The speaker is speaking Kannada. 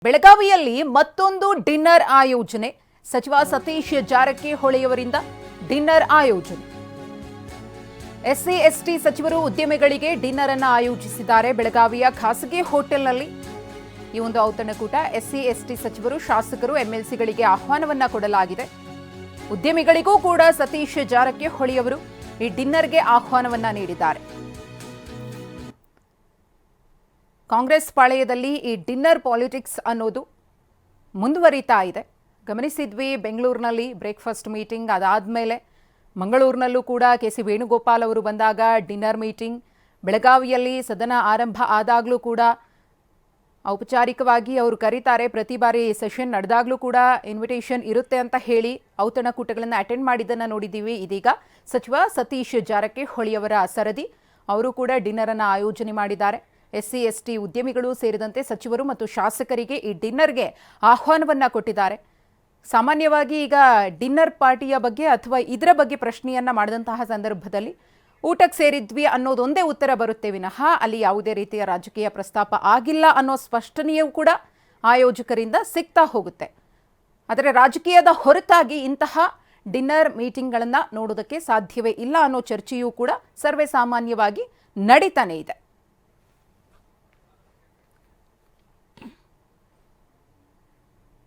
ಬೆಳಗಾವಿಯಲ್ಲಿ ಮತ್ತೊಂದು ಡಿನ್ನರ್ ಆಯೋಜನೆ. ಸಚಿವ ಸತೀಶ್ ಜಾರಕಿಹೊಳಿಯವರಿಂದ ಡಿನ್ನರ್ ಆಯೋಜನೆ. ಎಸ್ಸಿ ಎಸ್ಟಿ ಸಚಿವರು ಉದ್ಯಮಿಗಳಿಗೆ ಡಿನ್ನರ್ ಅನ್ನು ಆಯೋಜಿಸಿದ್ದಾರೆ. ಬೆಳಗಾವಿಯ ಖಾಸಗಿ ಹೋಟೆಲ್ನಲ್ಲಿ ಈ ಒಂದು ಔತಣಕೂಟ. ಎಸ್ಸಿ ಎಸ್ಟಿ ಸಚಿವರು, ಶಾಸಕರು, ಎಂಎಲ್ಸಿಗಳಿಗೆ ಆಹ್ವಾನವನ್ನ ಕೊಡಲಾಗಿದೆ. ಉದ್ಯಮಿಗಳಿಗೂ ಕೂಡ ಸತೀಶ್ ಜಾರಕಿಹೊಳಿಯವರು ಈ ಡಿನ್ನರ್ಗೆ ಆಹ್ವಾನವನ್ನ ನೀಡಿದ್ದಾರೆ. ಕಾಂಗ್ರೆಸ್ ಪಾಳೆಯದಲ್ಲಿ ಈ ಡಿನ್ನರ್ ಪಾಲಿಟಿಕ್ಸ್ ಅನ್ನೋದು ಮುಂದುವರಿತಾ ಇದೆ. ಗಮನಿಸಿದ್ವಿ, ಬೆಂಗಳೂರಿನಲ್ಲಿ ಬ್ರೇಕ್ಫಾಸ್ಟ್ ಮೀಟಿಂಗ್, ಅದಾದಮೇಲೆ ಮಂಗಳೂರಿನಲ್ಲೂ ಕೂಡ ಕೆ.ಸಿ. ವೇಣುಗೋಪಾಲ್ ಅವರು ಬಂದಾಗ ಡಿನ್ನರ್ ಮೀಟಿಂಗ್, ಬೆಳಗಾವಿಯಲ್ಲಿ ಸದನ ಆರಂಭ ಆದಾಗಲೂ ಕೂಡ ಔಪಚಾರಿಕವಾಗಿ ಅವರು ಕರೀತಾರೆ. ಪ್ರತಿ ಬಾರಿ ಸೆಷನ್ ನಡೆದಾಗಲೂ ಕೂಡ ಇನ್ವಿಟೇಷನ್ ಇರುತ್ತೆ ಅಂತ ಹೇಳಿ ಔತಣಕೂಟಗಳನ್ನು ಅಟೆಂಡ್ ಮಾಡಿದ್ದನ್ನು ನೋಡಿದ್ದೀವಿ. ಇದೀಗ ಸಚಿವ ಸತೀಶ್ ಜಾರಕಿಹೊಳಿಯವರ ಸರದಿ, ಅವರು ಕೂಡ ಡಿನ್ನರನ್ನು ಆಯೋಜನೆ ಮಾಡಿದ್ದಾರೆ. ಎಸ್ಸಿ ಎಸ್ಟಿ ಉದ್ಯಮಿಗಳು ಸೇರಿದಂತೆ ಸಚಿವರು ಮತ್ತು ಶಾಸಕರಿಗೆ ಈ ಡಿನ್ನರ್ಗೆ ಆಹ್ವಾನವನ್ನ ಕೊಟ್ಟಿದ್ದಾರೆ. ಸಾಮಾನ್ಯವಾಗಿ ಈಗ ಡಿನ್ನರ್ ಪಾರ್ಟಿಯ ಬಗ್ಗೆ ಅಥವಾ ಇದರ ಬಗ್ಗೆ ಪ್ರಶ್ನೆಯನ್ನ ಮಾಡಿದಂತಹ ಸಂದರ್ಭದಲ್ಲಿ ಊಟಕ್ಕೆ ಸೇರಿದ್ವಿ ಅನ್ನೋದೊಂದೇ ಉತ್ತರ ಬರುತ್ತೆ ವಿನಃ ಅಲ್ಲಿ ಯಾವುದೇ ರೀತಿಯ ರಾಜಕೀಯ ಪ್ರಸ್ತಾಪ ಆಗಿಲ್ಲ ಅನ್ನೋ ಸ್ಪಷ್ಟನೆಯೂ ಕೂಡ ಆಯೋಜಕರಿಂದ ಸಿಗ್ತಾ ಹೋಗುತ್ತೆ. ಆದರೆ ರಾಜಕೀಯದ ಹೊರತಾಗಿ ಇಂತಹ ಡಿನ್ನರ್ ಮೀಟಿಂಗ್ಗಳನ್ನು ನೋಡೋದಕ್ಕೆ ಸಾಧ್ಯವೇ ಇಲ್ಲ ಅನ್ನೋ ಚರ್ಚೆಯೂ ಕೂಡ ಸರ್ವೇ ಸಾಮಾನ್ಯವಾಗಿ ನಡೀತಾನೆ ಇದೆ.